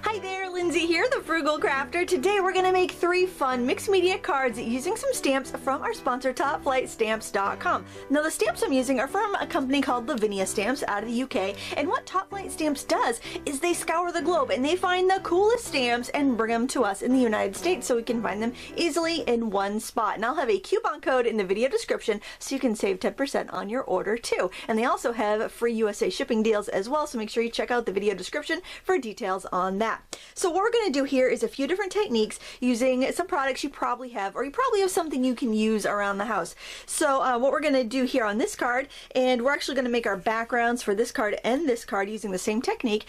Hi there, Lindsay here, the Frugal Crafter. Today we're going to make 3 fun mixed media cards using some stamps from our sponsor, TopFlightStamps.com. Now the stamps I'm using are from a company called Lavinia Stamps out of the UK, and what Top Flight Stamps does is they scour the globe and they find the coolest stamps and bring them to us in the United States so we can find them easily in one spot. And I'll have a coupon code in the video description so you can save 10% on your order too. And they also have free USA shipping deals as well, so make sure you check out the video description for details on that. So what we're going to do here is a few different techniques using some products you probably have, or you probably have something you can use around the house. So what we're going to do here on this card, and we're actually going to make our backgrounds for this card and this card using the same technique.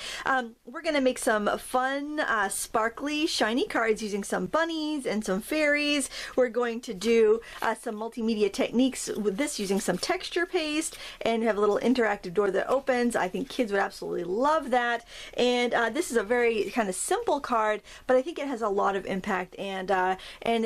We're going to make some fun, sparkly, shiny cards using some bunnies and some fairies. We're going to do some multimedia techniques with this using some texture paste, and have a little interactive door that opens. I think kids would absolutely love that. And this is a very kind of simple card, but I think it has a lot of impact, and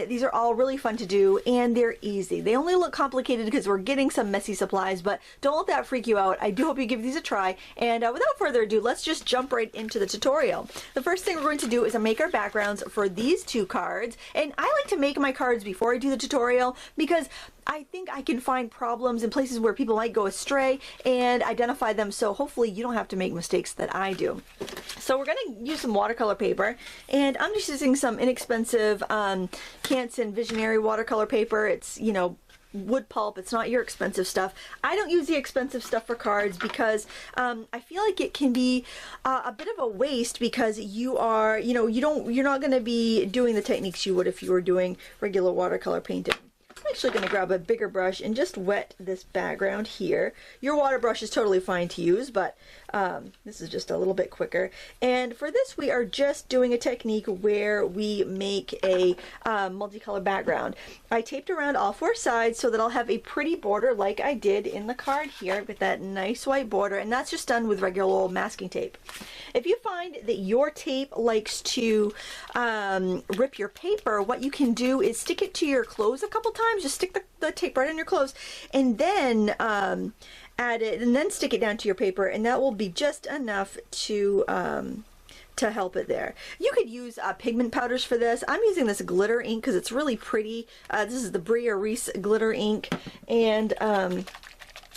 these are all really fun to do, and they're easy. They only look complicated because we're getting some messy supplies, but don't let that freak you out. I do hope you give these a try, and without further ado, let's just jump right into the tutorial. The first thing we're going to do is make our backgrounds for these 2 cards, and I like to make my cards before I do the tutorial because I think I can find problems in places where people might go astray and identify them, so hopefully you don't have to make mistakes that I do. So we're going to use some watercolor paper, and I'm just using some inexpensive Canson Visionary watercolor paper. It's, you know, wood pulp. It's not your expensive stuff. I don't use the expensive stuff for cards because I feel like it can be a bit of a waste, because you are, you know, you're not going to be doing the techniques you would if you were doing regular watercolor painting. I'm actually going to grab a bigger brush and just wet this background here. Your water brush is totally fine to use, but this is just a little bit quicker. And for this, we are just doing a technique where we make a multicolor background. I taped around all 4 sides so that I'll have a pretty border like I did in the card here with that nice white border, and that's just done with regular old masking tape. If you find that your tape likes to rip your paper, what you can do is stick it to your clothes a couple times. Just stick the tape right on your clothes, and then add it, and then stick it down to your paper, and that will be just enough to help it there. You could use pigment powders for this. I'm using this glitter ink because it's really pretty. This is the Bria Reese glitter ink, and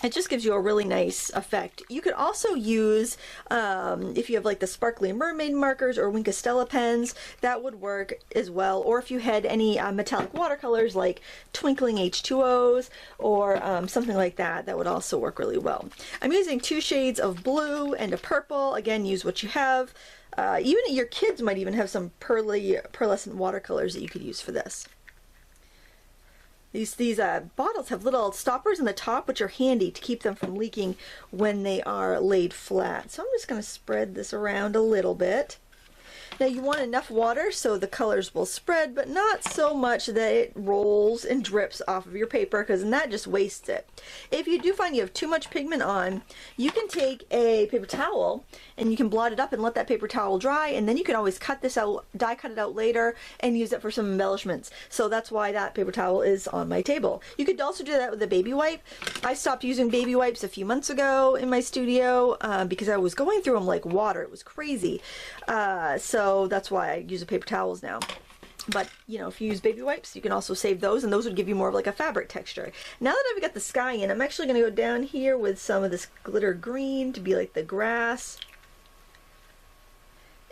it just gives you a really nice effect. You could also use, if you have like the sparkly mermaid markers or Wink of Stella pens, that would work as well. Or if you had any metallic watercolors like twinkling H2Os or something like that, that would also work really well. I'm using 2 shades of blue and a purple. Again, use what you have. Even your kids might even have some pearlescent watercolors that you could use for this. These bottles have little stoppers in the top, which are handy to keep them from leaking when they are laid flat. So I'm just going to spread this around a little bit. Now you want enough water so the colors will spread, but not so much that it rolls and drips off of your paper, because then that just wastes it. If you do find you have too much pigment on, you can take a paper towel and you can blot it up and let that paper towel dry, and then you can always cut this out, die cut it out later, and use it for some embellishments. So that's why that paper towel is on my table. You could also do that with a baby wipe. I stopped using baby wipes a few months ago in my studio because I was going through them like water. It was crazy. So that's why I use paper towels now. But, you know, if you use baby wipes, you can also save those, and those would give you more of like a fabric texture. Now that I've got the sky in, I'm actually going to go down here with some of this glitter green to be like the grass.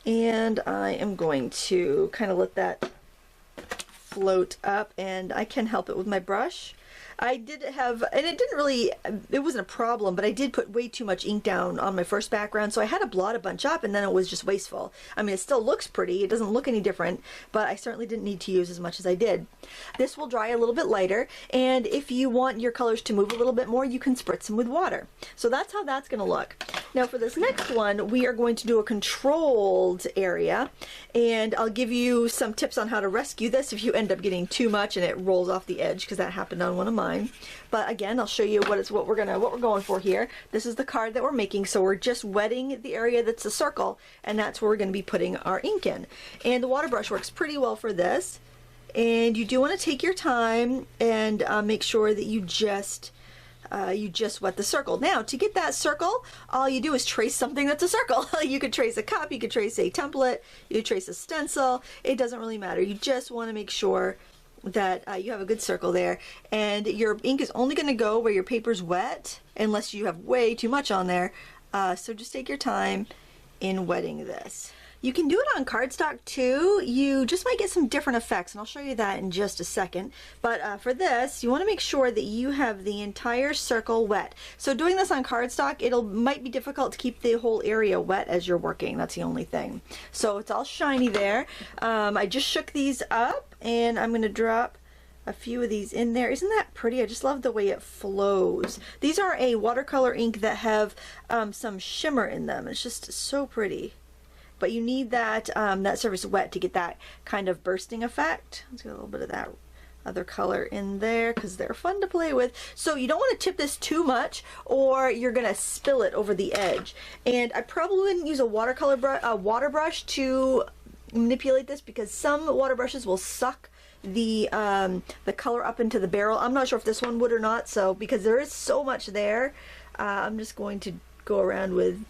And I am going to kind of let that float up, and I can help it with my brush. I did have, and it didn't really, it wasn't a problem, but I did put way too much ink down on my first background, so I had to blot a bunch up, and then it was just wasteful. I mean, it still looks pretty, it doesn't look any different, but I certainly didn't need to use as much as I did. This will dry a little bit lighter, and if you want your colors to move a little bit more, you can spritz them with water. So that's how that's going to look. Now for this next one, we are going to do a controlled area, and I'll give you some tips on how to rescue this if you end up getting too much and it rolls off the edge, because that happened on one of mine. But again, I'll show you what we're going for here. This is the card that we're making, so we're just wetting the area that's a circle, and that's where we're going to be putting our ink in. And the water brush works pretty well for this. And you do want to take your time and make sure that you just you just wet the circle. Now, to get that circle, all you do is trace something that's a circle. You could trace a cup, you could trace a template, you could trace a stencil. It doesn't really matter. You just want to make sure that you have a good circle there, and your ink is only going to go where your paper's wet unless you have way too much on there. So just take your time in wetting this. You can do it on cardstock too. You just might get some different effects, and I'll show you that in just a second. But for this, you want to make sure that you have the entire circle wet. So doing this on cardstock, might be difficult to keep the whole area wet as you're working. That's the only thing. So it's all shiny there. I just shook these up, and I'm going to drop a few of these in there. Isn't that pretty? I just love the way it flows. These are a watercolor ink that have some shimmer in them. It's just so pretty. But you need that that surface wet to get that kind of bursting effect. Let's get a little bit of that other color in there because they're fun to play with. So you don't want to tip this too much or you're gonna spill it over the edge. And I probably wouldn't use a water brush to manipulate this because some water brushes will suck the color up into the barrel. I'm not sure if this one would or not, so because there is so much there, I'm just going to go around with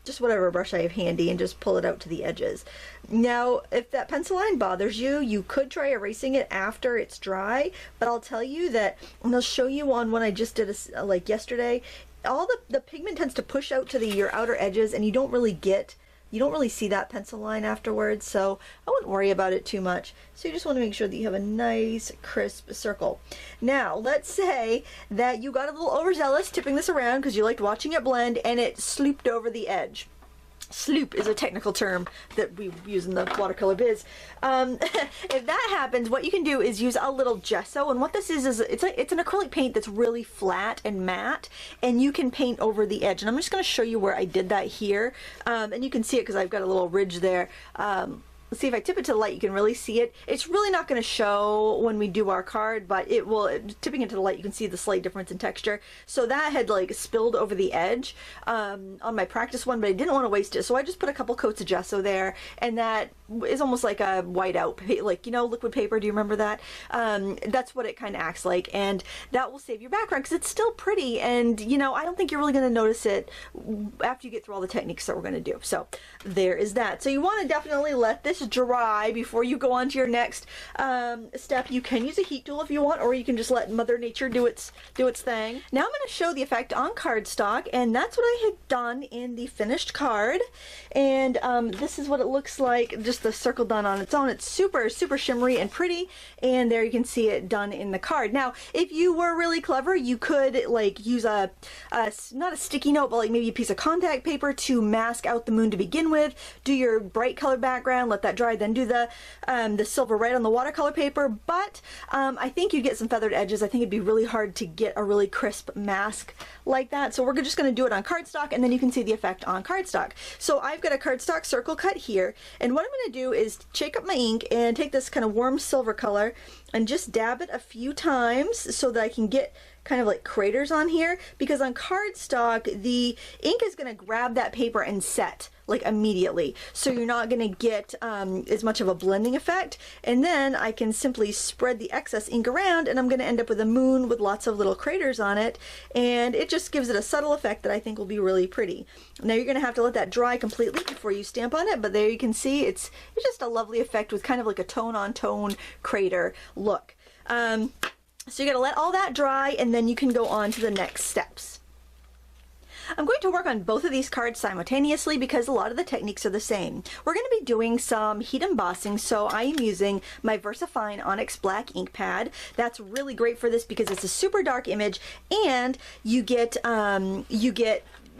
just whatever brush I have handy and just pull it out to the edges. Now, if that pencil line bothers you, you could try erasing it after it's dry, but I'll tell you that, and I'll show you on one I just did like yesterday, all the pigment tends to push out to your outer edges, and you don't really see that pencil line afterwards, so I wouldn't worry about it too much. So you just want to make sure that you have a nice crisp circle. Now, let's say that you got a little overzealous tipping this around because you liked watching it blend and it slooped over the edge. Sloop is a technical term that we use in the watercolor biz. If that happens, what you can do is use a little gesso, and what this is it's an acrylic paint that's really flat and matte, and you can paint over the edge. And I'm just going to show you where I did that here, and you can see it because I've got a little ridge there. Let's see if I tip it to the light, you can really see it. It's really not going to show when we do our card, but it will, tipping into the light, you can see the slight difference in texture. So that had like spilled over the edge on my practice one, but I didn't want to waste it. So I just put a couple coats of gesso there, and that is almost like a whiteout, like, you know, liquid paper. Do you remember that? That's what it kind of acts like, and that will save your background because it's still pretty, and you know, I don't think you're really going to notice it after you get through all the techniques that we're going to do. So there is that. So you want to definitely let this dry before you go on to your next step. You can use a heat tool if you want, or you can just let Mother Nature do its thing. Now I'm going to show the effect on cardstock, and that's what I had done in the finished card. And this is what it looks like, just the circle done on its own. It's super shimmery and pretty, and there you can see it done in the card. Now, if you were really clever, you could like use not a sticky note, but like maybe a piece of contact paper to mask out the moon to begin with. Do your bright colored background, let that dry, then do the silver right on the watercolor paper. But I think you'd get some feathered edges. I think it'd be really hard to get a really crisp mask like that. So we're just going to do it on cardstock, and then you can see the effect on cardstock. So I've got a cardstock circle cut here, and what I'm going to do is shake up my ink and take this kind of warm silver color and just dab it a few times so that I can get kind of like craters on here, because on cardstock the ink is going to grab that paper and set like immediately, so you're not going to get as much of a blending effect. And then I can simply spread the excess ink around, and I'm going to end up with a moon with lots of little craters on it, and it just gives it a subtle effect that I think will be really pretty. Now you're going to have to let that dry completely before you stamp on it, but there you can see it's just a lovely effect with kind of like a tone on tone crater look. So you got to let all that dry, and then you can go on to the next steps. I'm going to work on both of these cards simultaneously because a lot of the techniques are the same. We're going to be doing some heat embossing, so I am using my VersaFine Onyx Black ink pad. That's really great for this because it's a super dark image, and you get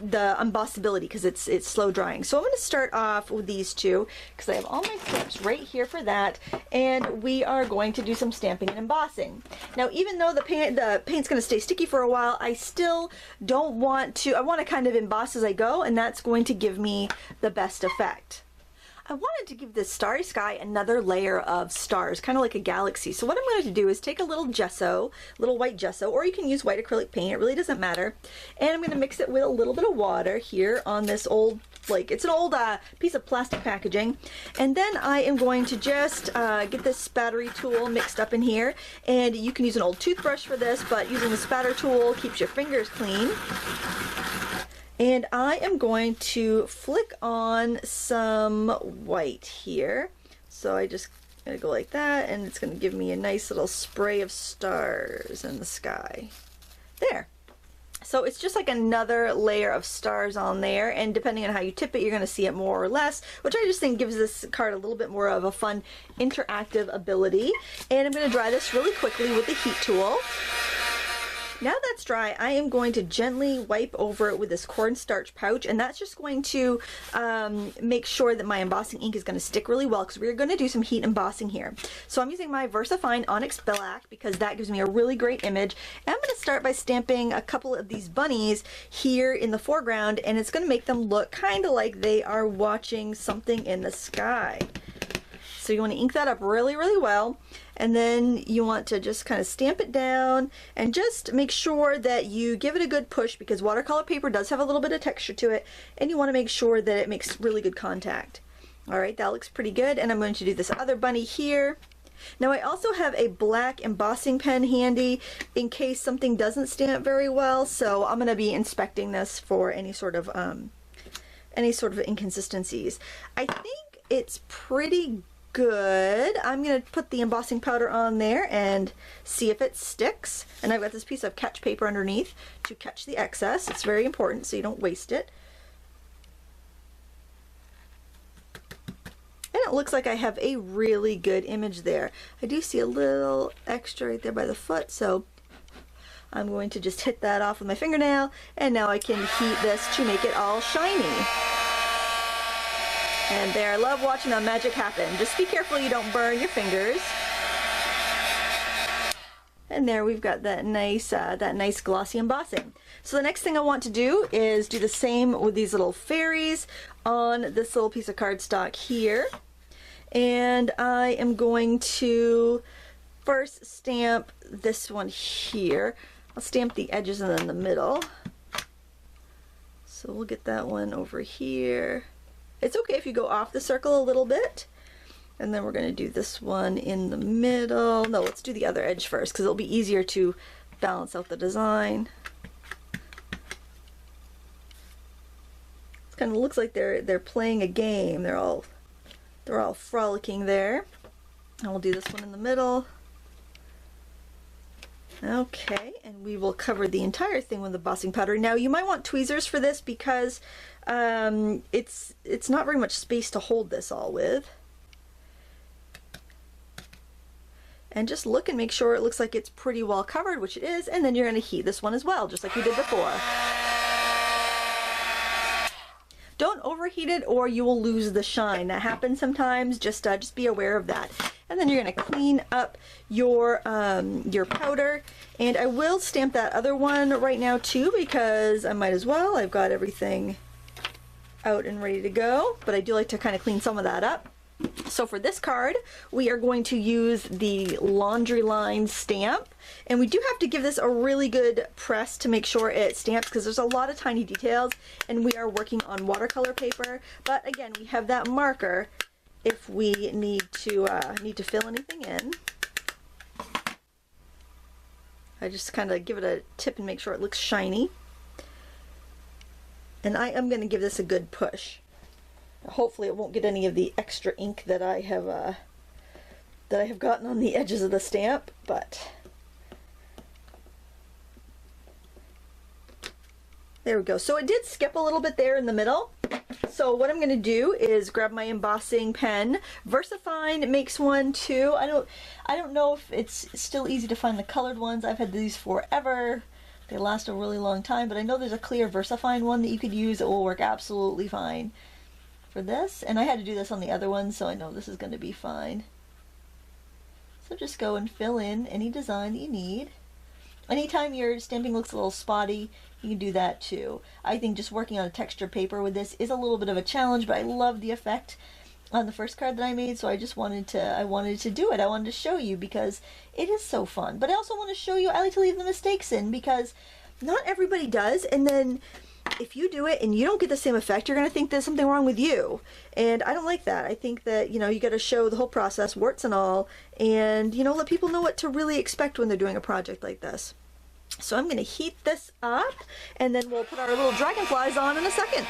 the embossability because it's slow drying. So I'm going to start off with these two because I have all my stamps right here for that, and we are going to do some stamping and embossing. Now, even though the paint's going to stay sticky for a while, I still don't want to, I want to kind of emboss as I go, and that's going to give me the best effect. I wanted to give this starry sky another layer of stars, kind of like a galaxy. So what I'm going to do is take a little gesso, little white gesso, or you can use white acrylic paint, it really doesn't matter. And I'm going to mix it with a little bit of water here on this old like it's an old piece of plastic packaging. And then I am going to just get this spattery tool mixed up in here, and you can use an old toothbrush for this, but using the spatter tool keeps your fingers clean. And I am going to flick on some white here. So I just gonna go like that, and it's gonna give me a nice little spray of stars in the sky. There. So it's just like another layer of stars on there, and depending on how you tip it, you're gonna see it more or less, which I just think gives this card a little bit more of a fun interactive ability. And I'm gonna dry this really quickly with the heat tool. Now that's dry, I am going to gently wipe over it with this cornstarch pouch, and that's just going to make sure that my embossing ink is going to stick really well, because we're going to do some heat embossing here. So I'm using my VersaFine Onyx Black because that gives me a really great image. And I'm going to start by stamping a couple of these bunnies here in the foreground, and it's going to make them look kind of like they are watching something in the sky. So you want to ink that up really, really well, and then you want to just kind of stamp it down and just make sure that you give it a good push, because watercolor paper does have a little bit of texture to it, and you want to make sure that it makes really good contact. Alright, that looks pretty good, and I'm going to do this other bunny here. Now I also have a black embossing pen handy in case something doesn't stamp very well, so I'm going to be inspecting this for any sort of inconsistencies. I think it's pretty good. I'm going to put the embossing powder on there and see if it sticks. And I've got this piece of catch paper underneath to catch the excess. It's very important so you don't waste it. And it looks like I have a really good image there. I do see a little extra right there by the foot, so I'm going to just hit that off with my fingernail, and now I can heat this to make it all shiny. And there, I love watching that magic happen. Just be careful you don't burn your fingers. And there we've got that nice glossy embossing. So the next thing I want to do is do the same with these little fairies on this little piece of cardstock here. And I am going to first stamp this one here. I'll stamp the edges and then the middle. So we'll get that one over here. It's okay if you go off the circle a little bit. And then we're going to do this one in the middle. No, let's do the other edge first because it'll be easier to balance out the design. It kind of looks like they're playing a game. They're all frolicking there. And we'll do this one in the middle. Okay, and we will cover the entire thing with embossing powder. Now you might want tweezers for this because it's not very much space to hold this all with. And just look and make sure it looks like it's pretty well covered, which it is, and then you're going to heat this one as well, just like we did before. Don't overheat it or you will lose the shine. That happens sometimes, just be aware of that. And then you're going to clean up your powder. And I will stamp that other one right now too because I might as well. I've got everything out and ready to go, but I do like to kind of clean some of that up. So for this card, we are going to use the Laundry Line stamp, and we do have to give this a really good press to make sure it stamps because there's a lot of tiny details, and we are working on watercolor paper. But again, we have that marker if we need to fill anything in. I just kind of give it a tip and make sure it looks shiny. And I am going to give this a good push. Hopefully it won't get any of the extra ink that I have gotten on the edges of the stamp, but there we go. So it did skip a little bit there in the middle. So what I'm going to do is grab my embossing pen. VersaFine makes one too. I don't know if it's still easy to find the colored ones. I've had these forever. They last a really long time, but I know there's a clear VersaFine one that you could use. It will work absolutely fine for this, and I had to do this on the other one, so I know this is going to be fine. So just go and fill in any design that you need. Anytime your stamping looks a little spotty, you can do that too. I think just working on a texture paper with this is a little bit of a challenge, but I love the effect on the first card that I made, so I just wanted to do it. I wanted to show you because it is so fun. But I also want to show you, I like to leave the mistakes in because not everybody does, and then if you do it and you don't get the same effect, you're going to think there's something wrong with you. And I don't like that. I think that, you know, you got to show the whole process, warts and all, and, you know, let people know what to really expect when they're doing a project like this. So I'm going to heat this up, and then we'll put our little dragonflies on in a second.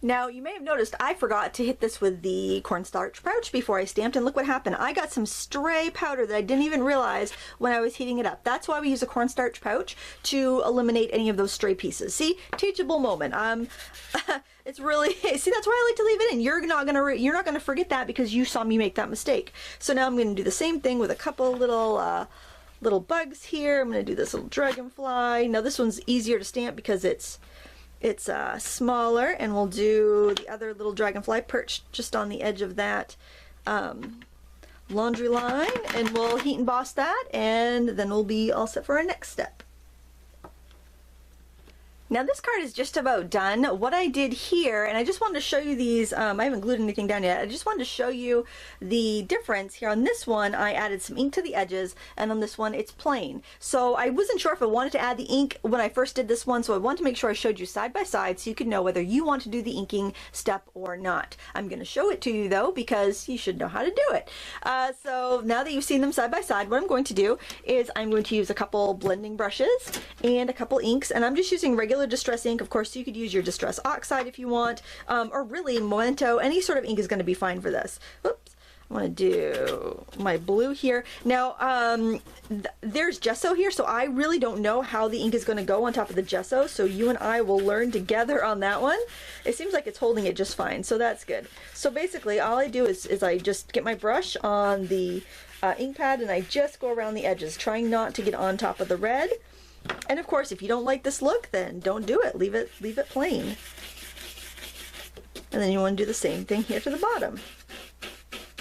Now, you may have noticed I forgot to hit this with the cornstarch pouch before I stamped, and look what happened. I got some stray powder that I didn't even realize when I was heating it up. That's why we use a cornstarch pouch, to eliminate any of those stray pieces. See? Teachable moment. It's really, see, that's why I like to leave it in. You're not gonna forget that because you saw me make that mistake. So now I'm gonna do the same thing with a couple little bugs here. I'm gonna do this little dragonfly. Now this one's easier to stamp because it's smaller, and we'll do the other little dragonfly perched just on the edge of that laundry line, and we'll heat emboss that, and then we'll be all set for our next step. Now this card is just about done. What I did here, and I just wanted to show you these, I haven't glued anything down yet, I just wanted to show you the difference here. On this one I added some ink to the edges, and on this one it's plain. So I wasn't sure if I wanted to add the ink when I first did this one, so I wanted to make sure I showed you side by side so you could know whether you want to do the inking step or not. I'm going to show it to you though, because you should know how to do it. So now that you've seen them side by side, what I'm going to do is I'm going to use a couple blending brushes and a couple inks, and I'm just using regular Distress ink. Of course, you could use your Distress Oxide if you want, or really Memento. Any sort of ink is going to be fine for this. Oops. I want to do my blue here. Now, there's gesso here, so I really don't know how the ink is going to go on top of the gesso, so you and I will learn together on that one. It seems like it's holding it just fine, so that's good. So basically, all I do is I just get my brush on the ink pad, and I just go around the edges, trying not to get on top of the red. And of course, if you don't like this look, then don't do it. Leave it plain. And then you want to do the same thing here to the bottom.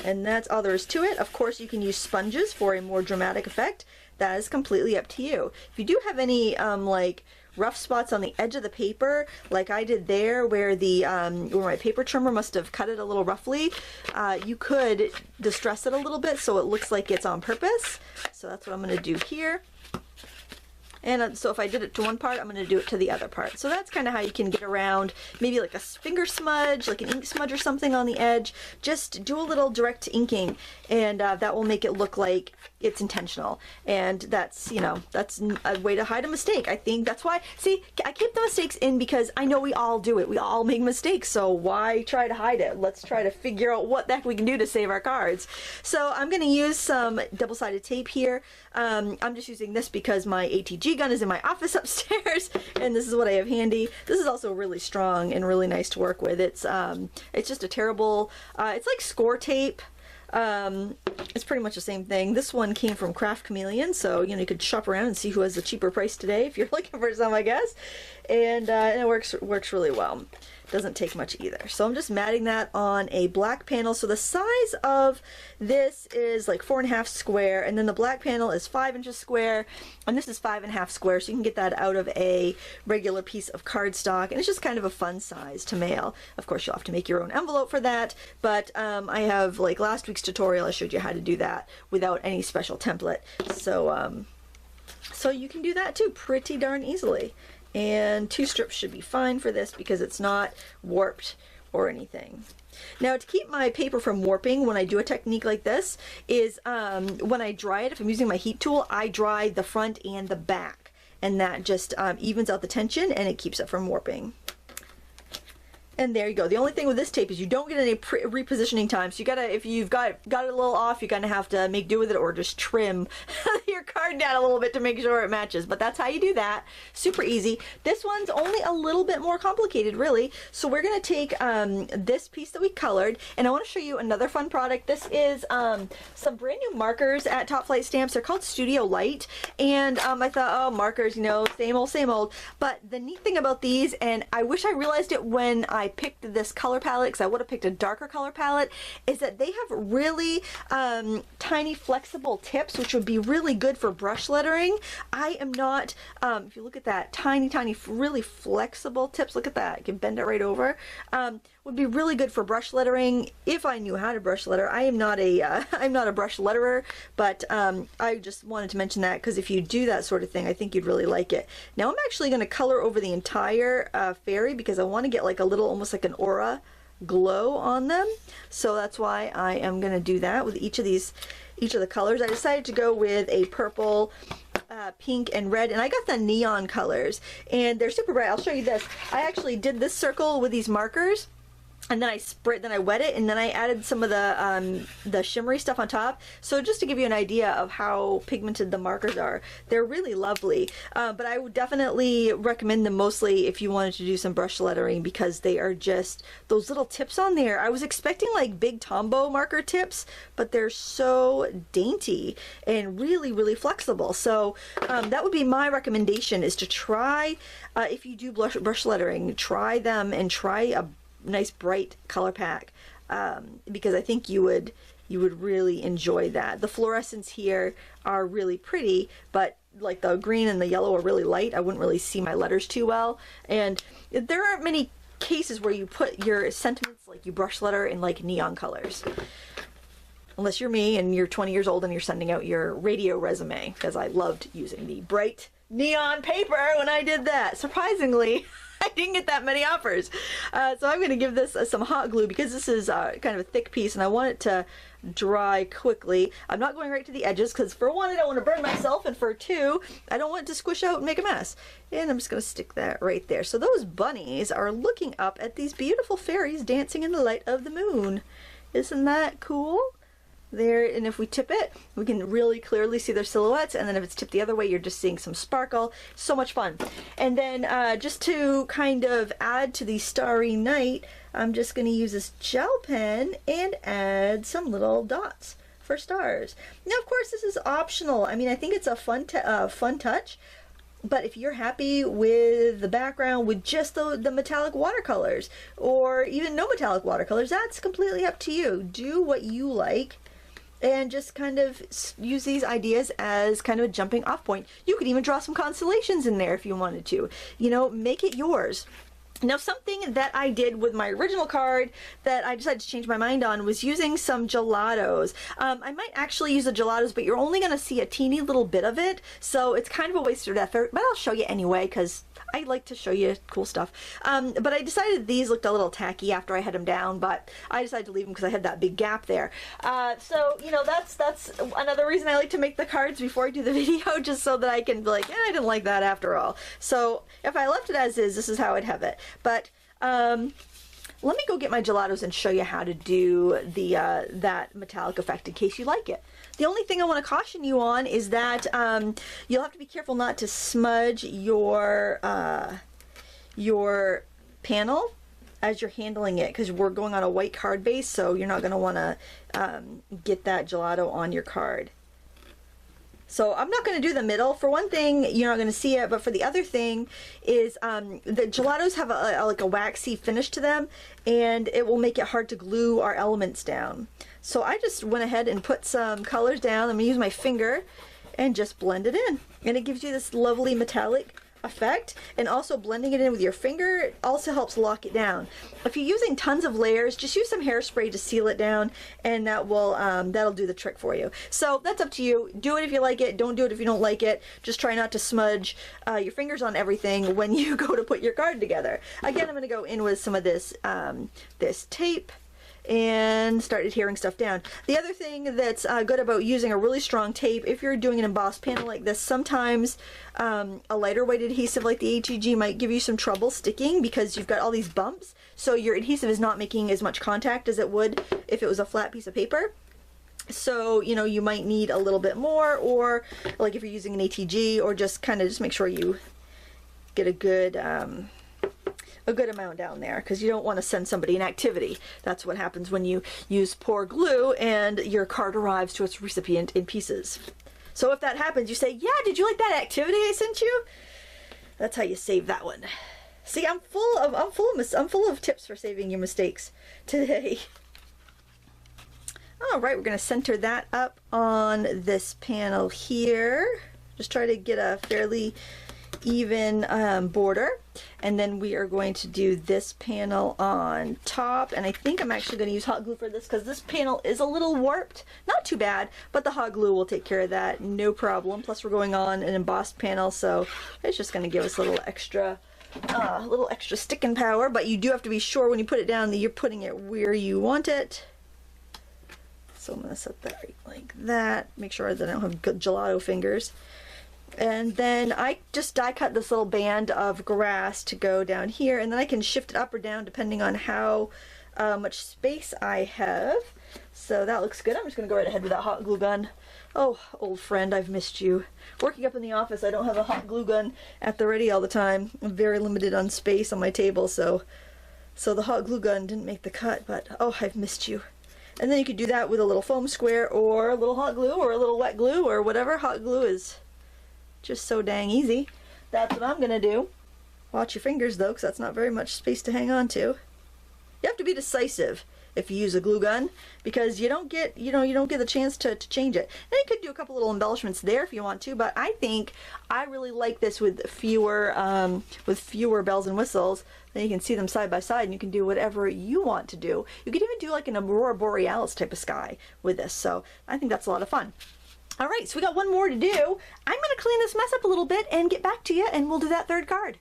And that's all there is to it. Of course, you can use sponges for a more dramatic effect. That is completely up to you. If you do have any like rough spots on the edge of the paper, like I did there, where where my paper trimmer must have cut it a little roughly, you could distress it a little bit so it looks like it's on purpose. So that's what I'm going to do here. And so if I did it to one part, I'm going to do it to the other part. So that's kind of how you can get around maybe like a finger smudge, like an ink smudge or something on the edge. Just do a little direct inking, and that will make it look like it's intentional. And that's, you know, that's a way to hide a mistake. I think that's why, see, I keep the mistakes in because I know we all do it. We all make mistakes. So why try to hide it? Let's try to figure out what the heck we can do to save our cards. So I'm going to use some double-sided tape here. I'm just using this because my ATG gun is in my office upstairs, and this is what I have handy. This is also really strong and really nice to work with. It's just a terrible, it's like score tape. It's pretty much the same thing. This one came from Craft Chameleon, so you know, you could shop around and see who has the cheaper price today if you're looking for some, I guess. And it works really well. Doesn't take much either. So I'm just matting that on a black panel. So the size of this is like 4.5 square, and then the black panel is 5 inches square, and this is 5.5 square, so you can get that out of a regular piece of cardstock, and it's just kind of a fun size to mail. Of course, you'll have to make your own envelope for that, but I have, like last week's tutorial, I showed you how to do that without any special template. So so you can do that too pretty darn easily. And 2 strips should be fine for this because it's not warped or anything. Now, to keep my paper from warping when I do a technique like this is when I dry it, if I'm using my heat tool, I dry the front and the back, and that just evens out the tension and it keeps it from warping. And there you go. The only thing with this tape is you don't get any repositioning time. So you gotta, if you've got it a little off, you're gonna have to make do with it or just trim your card down a little bit to make sure it matches. But that's how you do that. Super easy. This one's only a little bit more complicated, really. So we're gonna take this piece that we colored, and I want to show you another fun product. This is some brand new markers at Top Flight Stamps. They're called Studio Light, and I thought, oh, markers, you know, same old, same old. But the neat thing about these, and I wish I realized it when I picked this color palette, because I would have picked a darker color palette, is that they have really tiny flexible tips, which would be really good for brush lettering. I am not, if you look at that, tiny, really flexible tips, look at that, I can bend it right over. would be really good for brush lettering if I knew how to brush letter. I am not a I'm not a brush letterer, but I just wanted to mention that because if you do that sort of thing, I think you'd really like it. Now I'm actually going to color over the entire fairy because I want to get like a little, almost like an aura glow on them. So that's why I am going to do that with each of the colors. I decided to go with a purple, pink, and red, and I got the neon colors, and they're super bright. I'll show you this. I actually did this circle with these markers, and then I wet it, and then I added some of the shimmery stuff on top. So just to give you an idea of how pigmented the markers are, they're really lovely. But I would definitely recommend them mostly if you wanted to do some brush lettering because they are just those little tips on there. I was expecting like big Tombow marker tips, but they're so dainty and really, really flexible. So that would be my recommendation, is to try, if you do brush lettering, try them and try a nice bright color pack, because I think you would really enjoy that. The fluorescents here are really pretty, but like the green and the yellow are really light. I wouldn't really see my letters too well, and there aren't many cases where you put your sentiments, like you brush letter in like neon colors, unless you're me and you're 20 years old and you're sending out your radio resume, because I loved using the bright neon paper when I did that. Surprisingly, I didn't get that many offers. So I'm going to give this some hot glue because this is kind of a thick piece and I want it to dry quickly. I'm not going right to the edges because for one, I don't want to burn myself, and for two, I don't want it to squish out and make a mess. And I'm just going to stick that right there. So those bunnies are looking up at these beautiful fairies dancing in the light of the moon. Isn't that cool? There, and if we tip it, we can really clearly see their silhouettes, and then if it's tipped the other way, you're just seeing some sparkle. So much fun. And then just to kind of add to the starry night, I'm just going to use this gel pen and add some little dots for stars. Now, of course, this is optional. I mean, I think it's a fun touch, but if you're happy with the background with just the metallic watercolors, or even no metallic watercolors, that's completely up to you. Do what you like, and just kind of use these ideas as kind of a jumping off point. You could even draw some constellations in there if you wanted to. You know, make it yours. Now, something that I did with my original card that I decided to change my mind on was using some gelatos. I might actually use the gelatos, but you're only going to see a teeny little bit of it, so it's kind of a wasted effort, but I'll show you anyway because I like to show you cool stuff. But I decided these looked a little tacky after I had them down, but I decided to leave them because I had that big gap there. So, you know, that's another reason I like to make the cards before I do the video, just so that I can be like, I didn't like that after all. So if I left it as is, this is how I'd have it. But let me go get my gelatos and show you how to do the that metallic effect in case you like it. The only thing I want to caution you on is that you'll have to be careful not to smudge your panel as you're handling it, because we're going on a white card base, so you're not going to want to get that gelato on your card. So I'm not going to do the middle. For one thing, you're not going to see it, but for the other thing is the gelatos have like a waxy finish to them, and it will make it hard to glue our elements down. So I just went ahead and put some colors down. I'm going to use my finger and just blend it in, and it gives you this lovely metallic effect. And also blending it in with your finger also helps lock it down. If you're using tons of layers, just use some hairspray to seal it down, and that will that'll do the trick for you. So that's up to you. Do it if you like it. Don't do it if you don't like it. Just try not to smudge your fingers on everything when you go to put your card together. Again, I'm going to go in with some of this this tape and start adhering stuff down. The other thing that's good about using a really strong tape, if you're doing an embossed panel like this, sometimes a lighter weight adhesive like the HEG might give you some trouble sticking because you've got all these bumps, so your adhesive is not making as much contact as it would if it was a flat piece of paper. So, you know, you might need a little bit more, or like if you're using an ATG, or just kind of just make sure you get a good amount down there, because you don't want to send somebody an activity. That's what happens when you use poor glue and your card arrives to its recipient in pieces. So if that happens, you say, yeah, did you like that activity I sent you? That's how you save that one. See, I'm full of tips for saving your mistakes today. All right, we're going to center that up on this panel here. Just try to get a fairly even border, and then we are going to do this panel on top, and I think I'm actually going to use hot glue for this because this panel is a little warped. Not too bad, but the hot glue will take care of that, no problem. Plus we're going on an embossed panel, so it's just going to give us a little extra sticking power, but you do have to be sure when you put it down that you're putting it where you want it. So I'm going to set that right like that, make sure that I don't have good gelato fingers. And then I just die cut this little band of grass to go down here, and then I can shift it up or down depending on how much space I have. So that looks good. I'm just going to go right ahead with that hot glue gun. Oh, old friend, I've missed you. Working up in the office, I don't have a hot glue gun at the ready all the time. I'm very limited on space on my table, so the hot glue gun didn't make the cut, but oh, I've missed you. And then you could do that with a little foam square or a little hot glue or a little wet glue or whatever. Hot glue is just so dang easy. That's what I'm gonna do. Watch your fingers though, because that's not very much space to hang on to. You have to be decisive if you use a glue gun, because you don't get the chance to change it. Now you could do a couple little embellishments there if you want to, but I think I really like this with fewer bells and whistles. Then you can see them side by side and you can do whatever you want to do. You could even do like an Aurora Borealis type of sky with this, so I think that's a lot of fun. All right, so we got one more to do. I'm going to clean this mess up a little bit and get back to you, and we'll do that third card.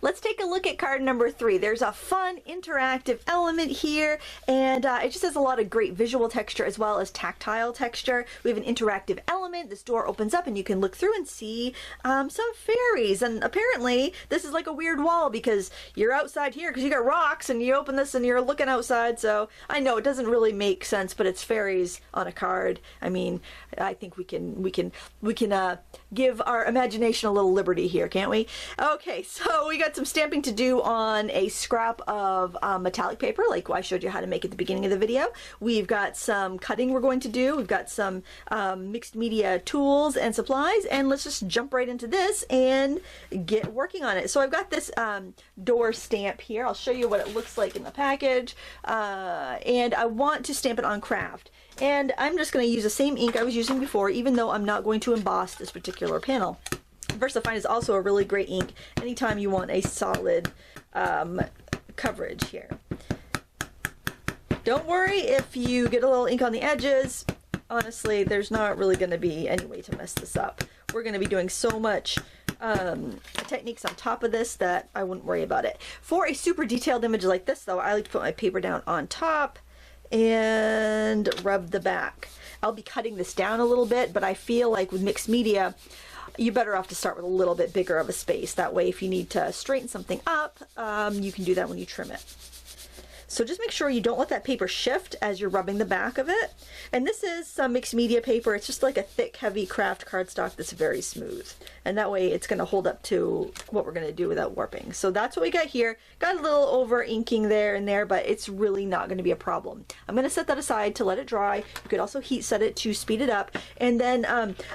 Let's take a look at card number 3. There's a fun interactive element here, and it just has a lot of great visual texture as well as tactile texture. We have an interactive element. This door opens up and you can look through and see some fairies, and apparently this is like a weird wall because you're outside here because you got rocks, and you open this and you're looking outside. So I know it doesn't really make sense, but it's fairies on a card. I mean, I think we can give our imagination a little liberty here, can't we? Okay, so we got some stamping to do on a scrap of metallic paper, like I showed you how to make at the beginning of the video. We've got some cutting we're going to do. We've got some mixed media tools and supplies, and let's just jump right into this and get working on it. So I've got this door stamp here. I'll show you what it looks like in the package, and I want to stamp it on craft. And I'm just going to use the same ink I was using before, even though I'm not going to emboss this particular panel. VersaFine is also a really great ink anytime you want a solid coverage here. Don't worry if you get a little ink on the edges. Honestly, there's not really going to be any way to mess this up. We're going to be doing so much techniques on top of this that I wouldn't worry about it. For a super detailed image like this though, I like to put my paper down on top and rub the back. I'll be cutting this down a little bit, but I feel like with mixed media, you're better off to start with a little bit bigger of a space. That way, if you need to straighten something up, you can do that when you trim it. So just make sure you don't let that paper shift as you're rubbing the back of it. And this is some mixed media paper. It's just like a thick, heavy craft cardstock that's very smooth. And that way it's going to hold up to what we're going to do without warping. So that's what we got here. Got a little over inking there and there, but it's really not going to be a problem. I'm going to set that aside to let it dry. You could also heat set it to speed it up. And then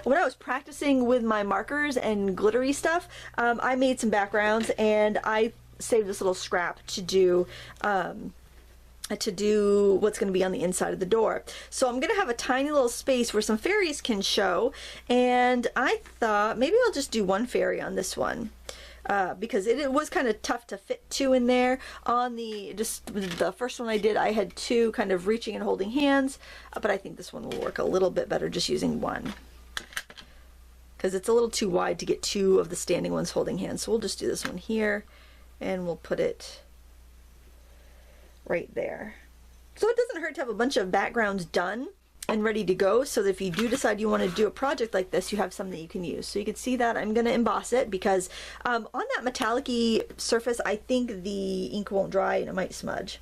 when I was practicing with my markers and glittery stuff, I made some backgrounds and I saved this little scrap to do what's going to be on the inside of the door. So I'm going to have a tiny little space where some fairies can show, and I thought maybe I'll just do one fairy on this one because it was kind of tough to fit 2 in there. On the first one I did, I had 2 kind of reaching and holding hands, but I think this one will work a little bit better just using 1 because it's a little too wide to get 2 of the standing ones holding hands. So we'll just do this one here, and we'll put it right there. So it doesn't hurt to have a bunch of backgrounds done and ready to go, so that if you do decide you want to do a project like this, you have some that you can use. So you can see that I'm going to emboss it because on that metallic-y surface, I think the ink won't dry and it might smudge.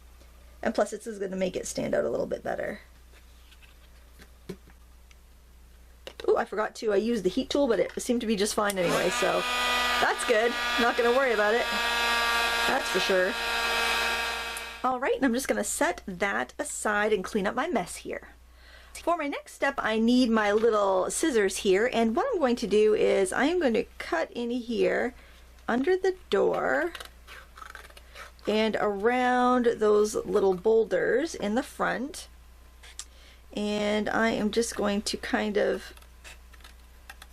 And plus this is going to make it stand out a little bit better. Oh, I forgot to. I used the heat tool, but it seemed to be just fine anyway, so that's good. Not going to worry about it. That's for sure. Alright, and I'm just going to set that aside and clean up my mess here. For my next step, I need my little scissors here, and what I'm going to do is I am going to cut in here under the door and around those little boulders in the front, and I am just going to kind of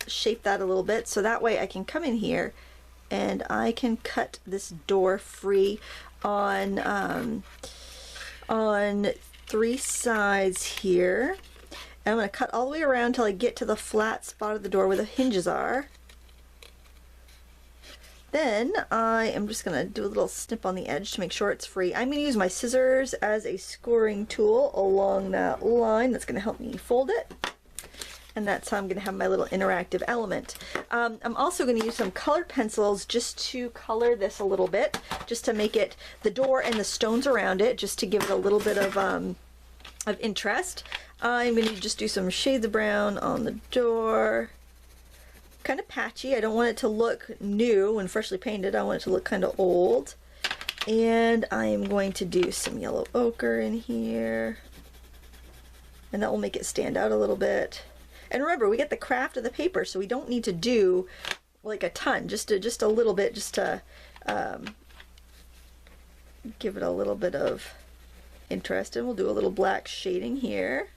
shape that a little bit so that way I can come in here and I can cut this door free on 3 sides here. And I'm going to cut all the way around until I get to the flat spot of the door where the hinges are. Then I am just going to do a little snip on the edge to make sure it's free. I'm going to use my scissors as a scoring tool along that line. That's going to help me fold it. And that's how I'm going to have my little interactive element. I'm also going to use some colored pencils just to color this a little bit, just to make it the door and the stones around it, just to give it a little bit of interest. I'm going to just do some shades of brown on the door. Kind of patchy. I don't want it to look new and freshly painted. I want it to look kind of old. And I'm going to do some yellow ochre in here. And that will make it stand out a little bit. And remember, we get the craft of the paper, so we don't need to do like a ton, just a little bit, just to give it a little bit of interest. And we'll do a little black shading here.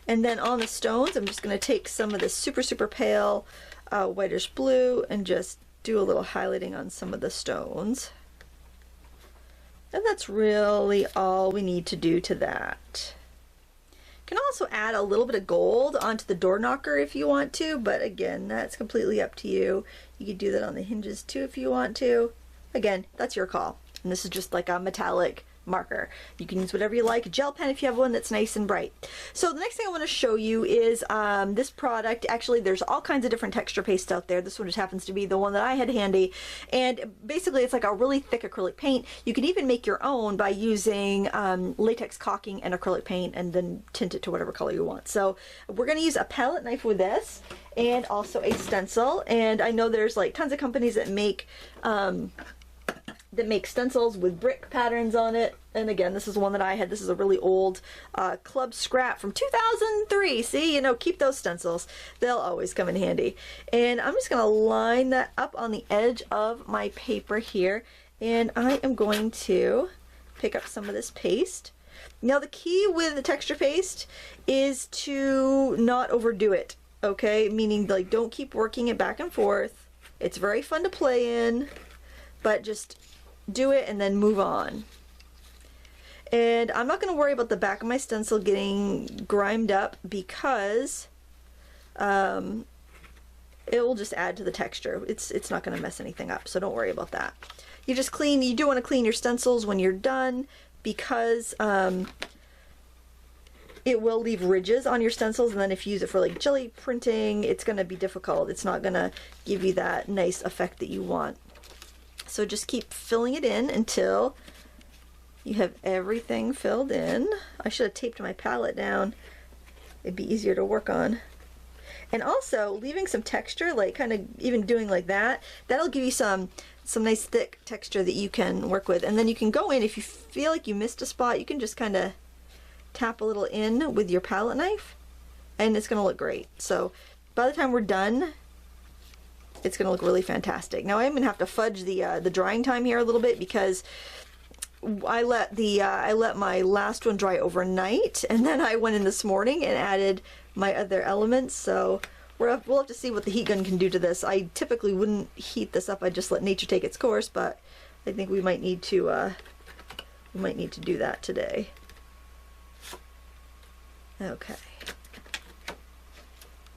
And then on the stones, I'm just going to take some of this super pale whitish blue and just do a little highlighting on some of the stones. And that's really all we need to do to that. You can also add a little bit of gold onto the door knocker if you want to, but again, that's completely up to you. You could do that on the hinges too if you want to. Again, that's your call. And this is just like a metallic marker. You can use whatever you like, a gel pen if you have one that's nice and bright. So the next thing I want to show you is this product. Actually, there's all kinds of different texture pastes out there. This one just happens to be the one that I had handy, and basically it's like a really thick acrylic paint. You can even make your own by using latex caulking and acrylic paint and then tint it to whatever color you want. So we're going to use a palette knife with this and also a stencil, and I know there's like tons of companies that make stencils with brick patterns on it. And again, this is one that I had. This is a really old club scrap from 2003. See, you know, keep those stencils. They'll always come in handy. And I'm just going to line that up on the edge of my paper here. And I am going to pick up some of this paste. Now, the key with the texture paste is to not overdo it. Okay, meaning like don't keep working it back and forth. It's very fun to play in, but just do it and then move on. And I'm not going to worry about the back of my stencil getting grimed up because it will just add to the texture. It's not going to mess anything up, so don't worry about that. You do want to clean your stencils when you're done because it will leave ridges on your stencils, and then if you use it for like jelly printing, it's going to be difficult. It's not going to give you that nice effect that you want. So just keep filling it in until you have everything filled in. I should have taped my palette down. It'd be easier to work on. And also leaving some texture, like kind of even doing like that, that'll give you some nice thick texture that you can work with. And then you can go in, if you feel like you missed a spot, you can just kind of tap a little in with your palette knife and it's going to look great. So by the time we're done, it's going to look really fantastic. Now I'm going to have to fudge the drying time here a little bit because I let my last one dry overnight, and then I went in this morning and added my other elements. So we'll have to see what the heat gun can do to this. I typically wouldn't heat this up. I just let nature take its course, but I think we might need to do that today. Okay.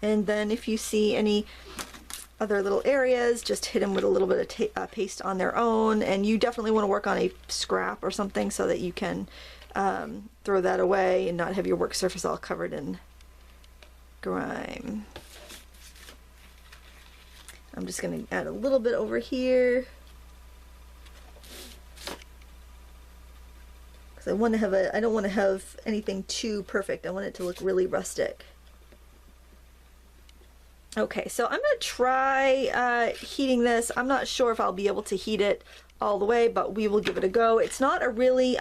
And then if you see any other little areas, just hit them with a little bit of paste on their own, and you definitely want to work on a scrap or something so that you can throw that away and not have your work surface all covered in grime. I'm just going to add a little bit over here because I want to have I don't want to have anything too perfect. I want it to look really rustic. Okay, so I'm going to try heating this. I'm not sure if I'll be able to heat it all the way, but we will give it a go. It's not a really,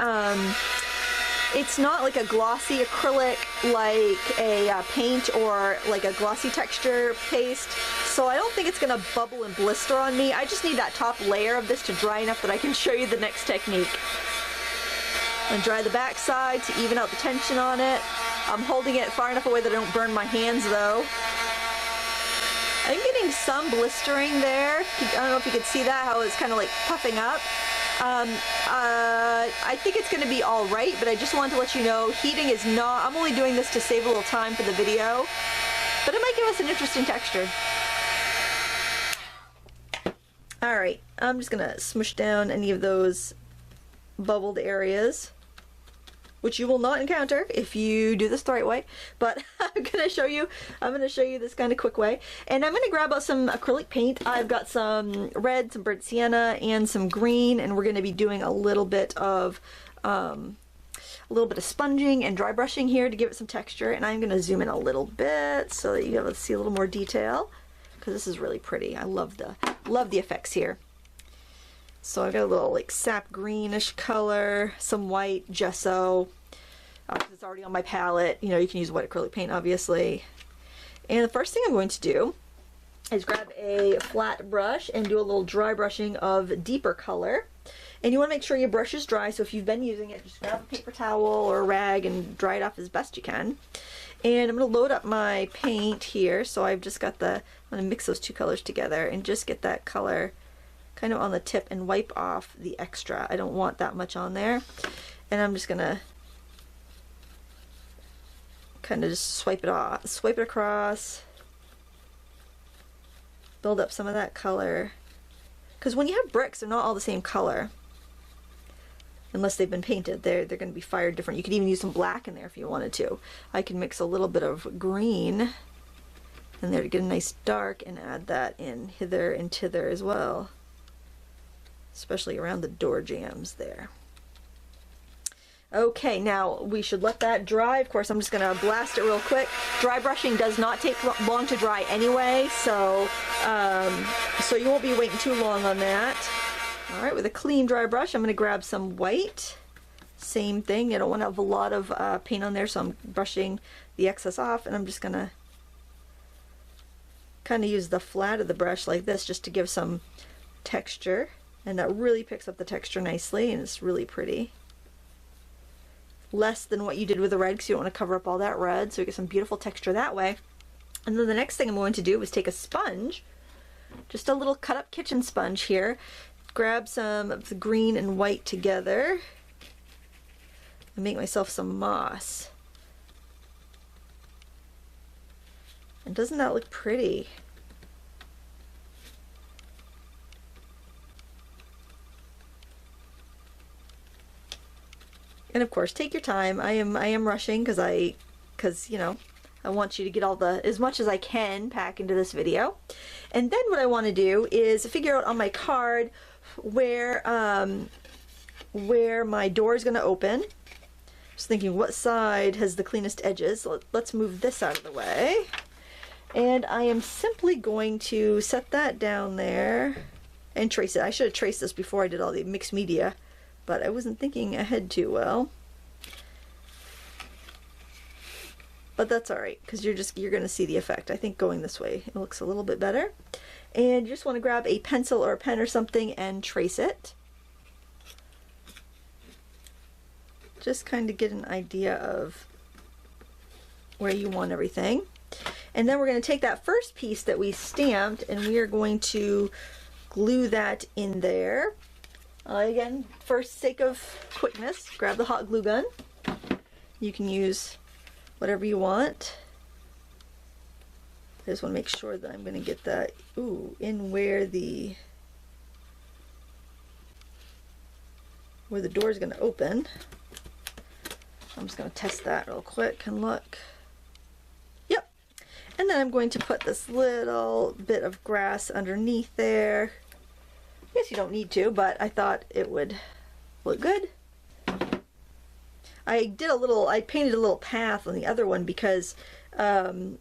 it's not like a glossy acrylic like a paint or like a glossy texture paste, so I don't think it's going to bubble and blister on me. I just need that top layer of this to dry enough that I can show you the next technique. And dry the back side to even out the tension on it. I'm holding it far enough away that I don't burn my hands though. I'm getting some blistering there. I don't know if you could see that, how it's kind of like puffing up. I think it's going to be all right, but I just wanted to let you know heating is not, I'm only doing this to save a little time for the video, but it might give us an interesting texture. Alright, I'm just going to smush down any of those bubbled areas, which you will not encounter if you do this the right way, but I'm going to show you this kind of quick way. And I'm going to grab out some acrylic paint. I've got some red, some burnt sienna, and some green, and we're going to be doing a little bit of sponging and dry brushing here to give it some texture. And I'm going to zoom in a little bit so that you get to see a little more detail, because this is really pretty. I love the effects here. So I've got a little like sap greenish color, some white gesso, it's already on my palette. You know, you can use wet acrylic paint obviously. And the first thing I'm going to do is grab a flat brush and do a little dry brushing of deeper color. And you want to make sure your brush is dry, so if you've been using it, just grab a paper towel or a rag and dry it off as best you can. And I'm going to load up my paint here, so I've just got I'm going to mix those two colors together and just get that color kind of on the tip and wipe off the extra. I don't want that much on there. And I'm just gonna kind of just swipe it across, build up some of that color. Because when you have bricks, they're not all the same color. Unless they've been painted, they're going to be fired different. You could even use some black in there if you wanted to. I can mix a little bit of green in there to get a nice dark and add that in hither and thither as well. Especially around the door jambs there. Okay, now we should let that dry. Of course, I'm just going to blast it real quick. Dry brushing does not take long to dry anyway, so you won't be waiting too long on that. All right, with a clean dry brush, I'm going to grab some white. Same thing. I don't want to have a lot of paint on there, so I'm brushing the excess off, and I'm just going to kind of use the flat of the brush like this just to give some texture. And that really picks up the texture nicely, and it's really pretty. Less than what you did with the red, because you don't want to cover up all that red, so you get some beautiful texture that way. And then the next thing I'm going to do is take a sponge, just a little cut up kitchen sponge here, grab some of the green and white together, and make myself some moss. And doesn't that look pretty? And of course, take your time. I am rushing because you know, I want you to get as much as I can pack into this video. And then what I want to do is figure out on my card where my door is going to open. Just thinking, what side has the cleanest edges? Let's move this out of the way. And I am simply going to set that down there and trace it. I should have traced this before I did all the mixed media, but I wasn't thinking ahead too well. But that's alright, because you're going to see the effect. I think going this way, it looks a little bit better. And you just want to grab a pencil or a pen or something and trace it. Just kind of get an idea of where you want everything. And then we're going to take that first piece that we stamped and we are going to glue that in there. Again, for sake of quickness, grab the hot glue gun. You can use whatever you want. I just want to make sure that I'm going to get that in where the door is going to open. I'm just going to test that real quick and look. Yep. And then I'm going to put this little bit of grass underneath there. I guess you don't need to, but I thought it would look good. I painted a little path on the other one because I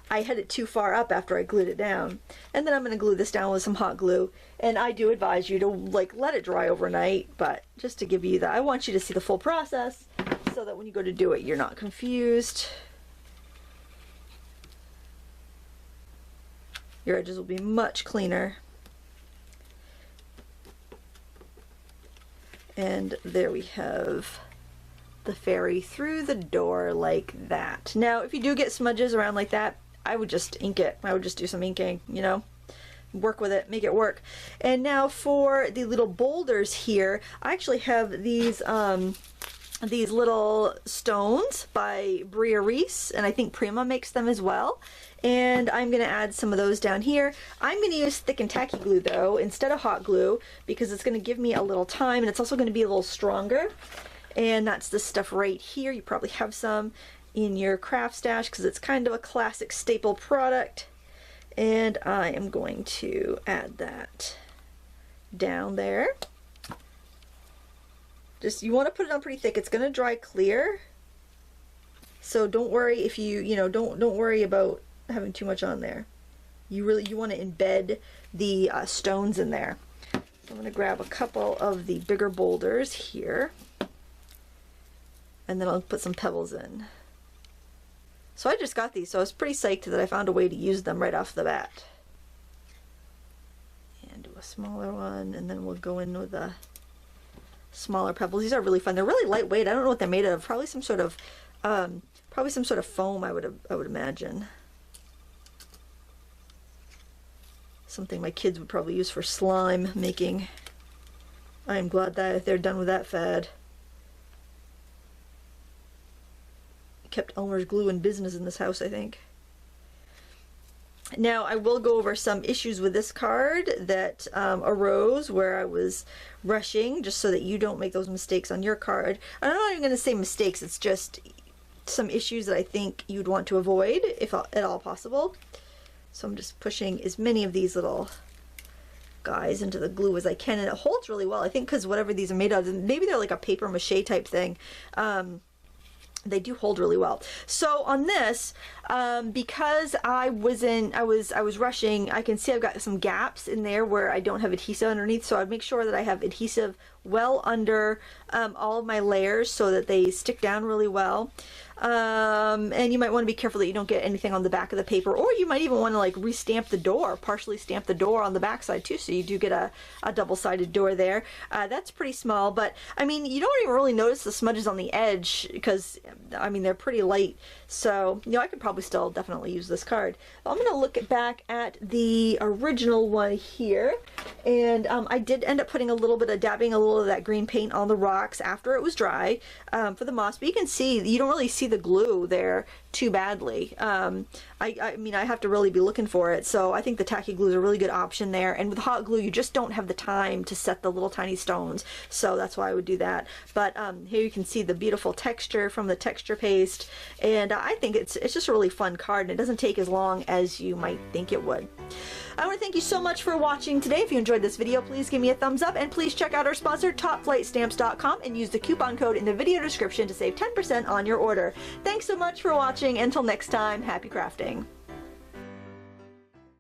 had it too far up after I glued it down. And then I'm going to glue this down with some hot glue. And I do advise you to let it dry overnight, but just to give you that, I want you to see the full process so that when you go to do it, you're not confused. Your edges will be much cleaner. And there we have the fairy through the door like that. Now, if you do get smudges around like that, I would just ink it. I would just do some inking, you know, work with it, make it work. And now for the little boulders here, I actually have these little stones by Bria Reese, and I think Prima makes them as well. And I'm going to add some of those down here. I'm going to use thick and tacky glue though instead of hot glue, because it's going to give me a little time, and it's also going to be a little stronger. And that's this stuff right here. You probably have some in your craft stash because it's kind of a classic staple product. And I am going to add that down there. Just, you want to put it on pretty thick. It's going to dry clear, so don't worry if you know, don't worry about having too much on there. You want to embed the stones in there. So I'm going to grab a couple of the bigger boulders here, and then I'll put some pebbles in. So I just got these, so I was pretty psyched that I found a way to use them right off the bat. And do a smaller one, and then we'll go in with a smaller pebbles. These are really fun. They're really lightweight. I don't know what they're made of. Probably some sort of foam, I would imagine. Something my kids would probably use for slime making. I am glad that they're done with that fad. Kept Elmer's glue in business in this house, I think. Now I will go over some issues with this card that arose where I was rushing, just so that you don't make those mistakes on your card. I'm not even going to say mistakes, it's just some issues that I think you'd want to avoid if at all possible. So I'm just pushing as many of these little guys into the glue as I can, and it holds really well, I think, because whatever these are made of, maybe they're like a paper mache type thing. They do hold really well. So on this, because I was rushing, I can see I've got some gaps in there where I don't have adhesive underneath, so I'd make sure that I have adhesive well under all of my layers so that they stick down really well. And you might want to be careful that you don't get anything on the back of the paper, or you might even want to like re-stamp the door, partially stamp the door on the back side too, so you do get a double-sided door there. That's pretty small, but I mean, you don't even really notice the smudges on the edge because I mean, they're pretty light, so you know, I could probably still definitely use this card. I'm going to look back at the original one here, and I did end up putting dabbing a little of that green paint on the rocks after it was dry for the moss, but you can see, you don't really see the glue there too badly. I mean, I have to really be looking for it, so I think the tacky glue is a really good option there, and with hot glue you just don't have the time to set the little tiny stones, so that's why I would do that. But here you can see the beautiful texture from the texture paste, and I think it's just a really fun card, and it doesn't take as long as you might think it would. I want to thank you so much for watching today. If you enjoyed this video, please give me a thumbs up, and please check out our sponsor, topflightstamps.com, and use the coupon code in the video description to save 10% on your order. Thanks so much for watching. Until next time, happy crafting.